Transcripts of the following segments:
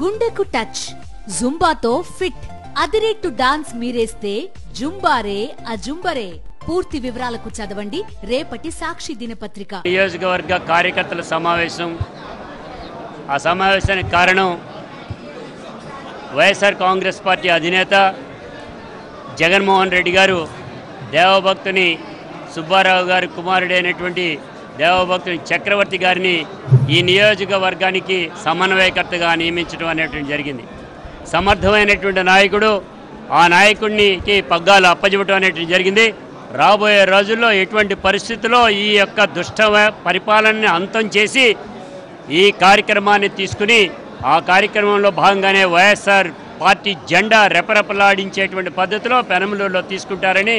గుండెకు touch, జుంబాతో fit, అదిరేట్టు dance మీరేస్తే జుంబారే అజుంబరే. పూర్తి వివరాలకు చదవండి రేపటి సాక్షి దినపత్రిక. నియోజకవర్గ కార్యకర్తల సమావేశం. ఆ సమావేశానికి కారణం వైఎస్ఆర్ కాంగ్రెస్ పార్టీ అధినేత జగన్మోహన్ రెడ్డి గారు దేవభక్తుని సుబ్బారావు గారి కుమారుడైనటువంటి దేవభక్తుని చక్రవర్తి గారిని ఈ నియోజకవర్గానికి సమన్వయకర్తగా నియమించడం అనేటువంటి జరిగింది. సమర్థమైనటువంటి నాయకుడు, ఆ నాయకుడికి పగ్గాలు అప్పజెప్పడం అనేటువంటి జరిగింది. రాబోయే రోజుల్లో ఎటువంటి పరిస్థితుల్లో ఈ యొక్క దుష్ట పరిపాలనని అంతం చేసి ఈ కార్యక్రమాన్ని తీసుకుని ఆ కార్యక్రమంలో భాగంగానే వైఎస్ఆర్ పార్టీ జెండా రెపరెపలాడించేటువంటి పద్ధతిలో పెనమలూరులో తీసుకుంటారని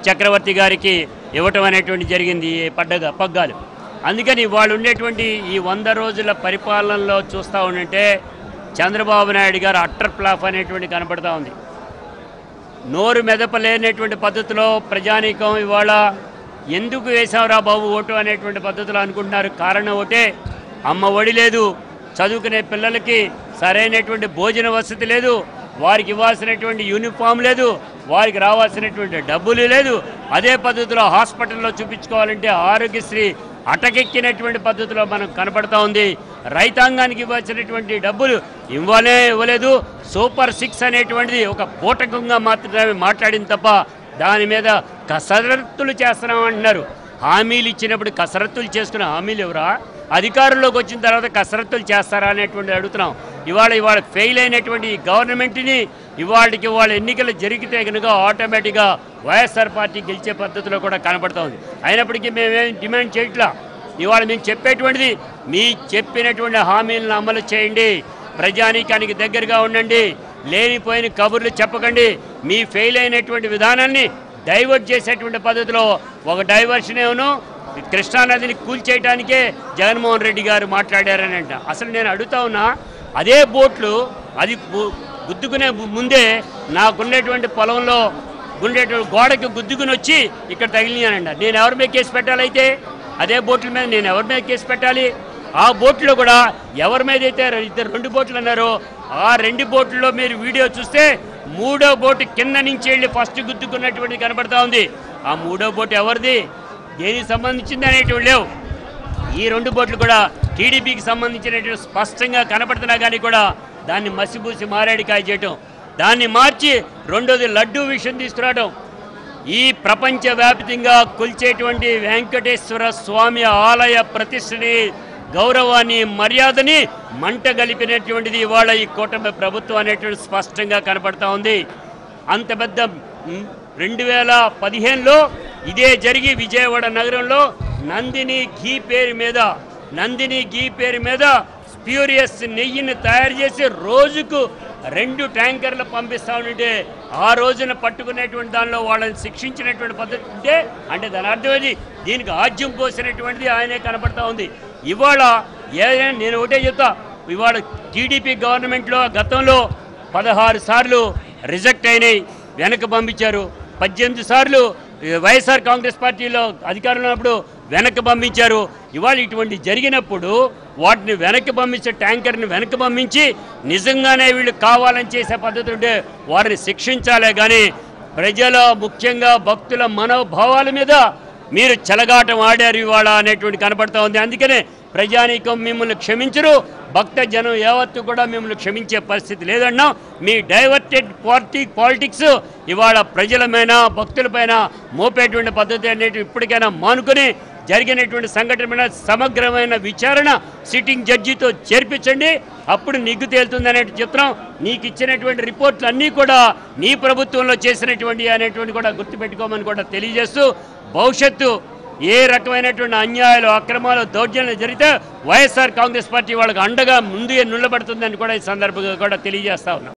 చక్రవర్తి గారికి ఇవ్వటం అనేటువంటి జరిగింది ఈ పగ్గాలు. అందుకని వాళ్ళు ఉండేటువంటి ఈ 100 రోజుల పరిపాలనలో చూస్తూ ఉంటే చంద్రబాబు నాయుడు గారు అట్టర్ ఫ్లాప్ అనేటువంటి కనపడుతూ ఉంది. నోరు మెదపలేనటువంటి పద్ధతిలో ప్రజానీకం ఇవాళ ఎందుకు వేసావురా బాబు ఓటు అనేటువంటి పద్ధతిలో అనుకుంటున్నారు. కారణం ఒకటే, అమ్మ ఒడి లేదు, చదువుకునే పిల్లలకి సరైనటువంటి భోజన వసతి లేదు, వారికి ఇవ్వాల్సినటువంటి యూనిఫామ్ లేదు, వారికి రావాల్సినటువంటి డబ్బులు లేదు. అదే పద్ధతిలో హాస్పిటల్లో చూపించుకోవాలంటే ఆరోగ్యశ్రీ అటకెక్కినటువంటి పద్ధతిలో మనకు కనపడతా ఉంది. రైతాంగానికి ఇవ్వాల్సినటువంటి డబ్బులు ఇవ్వలేదు. సూపర్ 6 అనేటువంటిది ఒక పూటకంగా మాత్రమే మాట్లాడింది తప్ప దాని మీద కసరత్తులు చేస్తున్నామంటున్నారు. హామీలు ఇచ్చినప్పుడు కసరత్తులు చేసుకున్న హామీలు ఎవరా? అధికారంలోకి వచ్చిన తర్వాత కసరత్తులు చేస్తారా అనేటువంటి అడుగుతున్నాం. ఇవాళ ఫెయిల్ అయినటువంటి ఈ గవర్నమెంట్ని ఇవాళకి ఎన్నికలు జరిగితే కనుక ఆటోమేటిక్గా వైఎస్ఆర్ పార్టీ గెలిచే పద్ధతిలో కూడా కనపడుతూ ఉంది. అయినప్పటికీ మేమేం డిమాండ్ చేయట్లా. ఇవాళ మేము చెప్పేటువంటిది, మీ చెప్పినటువంటి హామీలను అమలు చేయండి, ప్రజానీకానికి దగ్గరగా ఉండండి, లేనిపోయిన కబుర్లు చెప్పకండి. మీ ఫెయిల్ అయినటువంటి విధానాన్ని డైవర్ట్ చేసేటువంటి పద్ధతిలో ఒక డైవర్షన్ ఏమో కృష్ణానదిని కూల్చేయడానికే జగన్మోహన్ రెడ్డి గారు మాట్లాడారని అంట. అసలు నేను అడుగుతా ఉన్నా, అదే బోట్లు అది గుద్దుకునే ముందే నాకున్నటువంటి పొలంలో ఉండేటువంటి గోడకి గుద్దుకుని వచ్చి ఇక్కడ తగిలినానంట. నేను ఎవరి మీద కేసు పెట్టాలైతే? అదే బోట్ల మీద నేను ఎవరి మీద కేసు పెట్టాలి? ఆ బోట్లో కూడా ఎవరి మీద అయితే 2 బోట్లు అన్నారో ఆ 2 బోట్లలో మీరు వీడియో చూస్తే 3వ బోటు కింద నుంచి వెళ్ళి ఫస్ట్ గుద్దుకున్నటువంటి కనబడతా ఉంది. ఆ 3వ బోటు ఎవరిది, దేనికి సంబంధించింది అనేటువంటి లేవు. ఈ 2 బోట్లు కూడా టీడీపీకి సంబంధించినటువంటి స్పష్టంగా కనపడుతున్నా కానీ కూడా దాన్ని మసిబూసి మారేడికాయ చేయటం, దాన్ని మార్చి రెండోది లడ్డూ విషయం తీసుకురావడం, ఈ ప్రపంచవ్యాప్తంగా కొలిచేటువంటి వెంకటేశ్వర స్వామి ఆలయ ప్రతిష్టని, గౌరవాన్ని, మర్యాదని మంట గలిపినటువంటిది ఇవాళ ఈ కూటమి ప్రభుత్వం అనేటువంటి స్పష్టంగా కనపడతా ఉంది. అంత పెద్ద 2015లో ఇదే జరిగి విజయవాడ నగరంలో నందిని ఘీ పేరు మీద స్ప్యూరియస్ నెయ్యిని తయారు చేసి రోజుకు 2 ట్యాంకర్లు పంపిస్తా ఉంటే ఆ రోజున పట్టుకునేటువంటి దానిలో వాళ్ళని శిక్షించినటువంటి పద్ధతి ఉంటే అంటే దాని అర్థమేది, దీనికి ఆజ్యం పోసినటువంటిది ఆయనే కనపడతా ఉంది. ఇవాళ ఏదైనా నేను ఒకటే చెప్తా, ఇవాళ టీడీపీ గవర్నమెంట్లో గతంలో 16 సార్లు రిజెక్ట్ అయినాయి, వెనక్కి పంపించారు. 18 సార్లు వైఎస్ఆర్ కాంగ్రెస్ పార్టీలో అధికారంలో ఉన్నప్పుడు వెనక్కి పంపించారు. ఇవాళ ఇటువంటి జరిగినప్పుడు వాటిని వెనక్కి పంపించే ట్యాంకర్ని వెనక్కి పంపించి నిజంగానే వీళ్ళు కావాలని చేసే పద్ధతి ఉంటే వారిని శిక్షించాలే కానీ ప్రజల, ముఖ్యంగా భక్తుల మనోభావాల మీద మీరు చెలగాటం ఆడారు ఇవాళ అనేటువంటి కనపడతా ఉంది. అందుకనే ప్రజానీకం మిమ్మల్ని క్షమించరు, భక్త జనం యావత్తు కూడా మిమ్మల్ని క్షమించే పరిస్థితి లేదన్నాం. మీ డైవర్టెడ్ పాలిటిక్స్ ఇవాళ ప్రజలపైన, భక్తులపైన మోపేటువంటి పద్ధతి అనేది ఇప్పటికైనా మానుకొని జరిగినటువంటి సంఘటన మీద సమగ్రమైన విచారణ సిట్టింగ్ జడ్జితో చేర్పించండి. అప్పుడు నిగ్గు తేలుతుంది అనే చిత్రం. నీకు ఇచ్చినటువంటి రిపోర్ట్లు అన్నీ కూడా నీ ప్రభుత్వంలో చేసినటువంటి అనేటువంటి కూడా గుర్తుపెట్టుకోమని కూడా తెలియజేస్తూ, భవిష్యత్తు ఏ రకమైనటువంటి అన్యాయాలు, అక్రమాలు, దౌర్జన్యాలు జరిగితే వైఎస్ఆర్ కాంగ్రెస్ పార్టీ వాళ్ళకి అండగా ముందుగా నిలబడుతుందని కూడా ఈ సందర్భంగా కూడా తెలియజేస్తా ఉన్నాం.